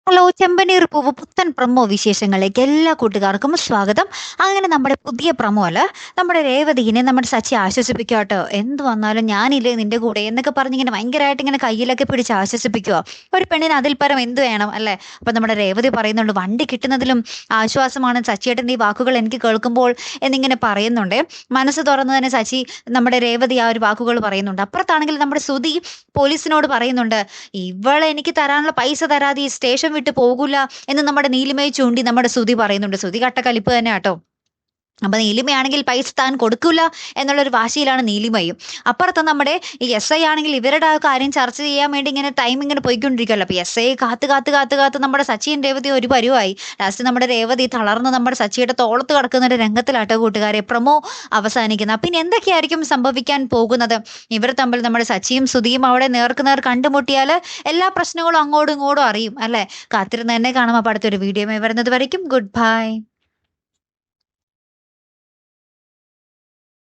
Hello ചെമ്പനീർ പൂവ് പുത്തൻ promo വിശേഷങ്ങളിലേക്ക് എല്ലാ കൂട്ടുകാർക്കും സ്വാഗതം. അങ്ങനെ നമ്മുടെ പുതിയ പ്രൊമോല് നമ്മുടെ രേവതിനെ നമ്മുടെ സച്ചി ആശ്വസിപ്പിക്കുക. എന്ത് വന്നാലും ഞാനില്ലേ നിന്റെ കൂടെ എന്നൊക്കെ പറഞ്ഞിങ്ങനെ ഭയങ്കരമായിട്ട് ഇങ്ങനെ കയ്യിലൊക്കെ പിടിച്ച് ആശ്വസിപ്പിക്കുക. ഒരു പെണ്ണിന് അതിൽ പരം എന്ത് വേണം അല്ലേ? അപ്പൊ നമ്മുടെ രേവതി പറയുന്നുണ്ട്, വണ്ടി കിട്ടുന്നതിലും ആശ്വാസമാണ് സച്ചിയേട്ടൻ്റെ ഈ വാക്കുകൾ എനിക്ക് കേൾക്കുമ്പോൾ എന്നിങ്ങനെ പറയുന്നുണ്ട്. മനസ്സ് തുറന്ന് തന്നെ സച്ചി നമ്മുടെ രേവതി ആ ഒരു വാക്കുകൾ പറയുന്നുണ്ട്. അപ്പുറത്താണെങ്കിൽ നമ്മുടെ സുധി പോലീസിനോട് പറയുന്നുണ്ട്, ഇവളെ എനിക്ക് തരാനുള്ള പൈസ തരാതെ ഈ സ്റ്റേഷൻ വിട്ട് പോകൂല എന്ന് നമ്മുടെ നീലിമയെ ചൂണ്ടി നമ്മുടെ സുധി പറയുന്നുണ്ട്. സുധി കട്ട കലിപ്പ് തന്നെ കേട്ടോ. അപ്പൊ നീലിമയാണെങ്കിൽ പൈസ താൻ കൊടുക്കൂല എന്നുള്ളൊരു വാശിയിലാണ് നീലിമയും. അപ്പുറത്ത് നമ്മുടെ ഈ എസ് ഐ ആണെങ്കിൽ ഇവരുടെ ആ കാര്യം ചർച്ച ചെയ്യാൻ വേണ്ടി ഇങ്ങനെ ടൈം ഇങ്ങനെ പോയിക്കൊണ്ടിരിക്കുമല്ലോ. അപ്പൊ എസ് ഐ കാത്ത് നമ്മുടെ സച്ചിൻ രേവതി ഒരു പരുവായി. ലാസ്റ്റ് നമ്മുടെ രേവതി തളർന്ന് നമ്മുടെ സച്ചിയുടെ തോളത്ത് കിടക്കുന്ന ഒരു രംഗത്തിലാട്ടോ കൂട്ടുകാരെ പ്രമോ അവസാനിക്കുന്നത്. പിന്നെ എന്തൊക്കെയായിരിക്കും സംഭവിക്കാൻ പോകുന്നത്? ഇവർ തമ്മിൽ നമ്മുടെ സച്ചിയും സുധിയും അവിടെ നേർക്കുനേർ കണ്ടുമുട്ടിയാൽ എല്ലാ പ്രശ്നങ്ങളും അങ്ങോട്ടും ഇങ്ങോട്ടും അറിയും അല്ലെ. കാത്തിരുന്ന് തന്നെ കാണാം. അപ്പൊ അടുത്തൊരു വീഡിയോ വരുന്നത് വരയ്ക്കും ഗുഡ് ബൈ.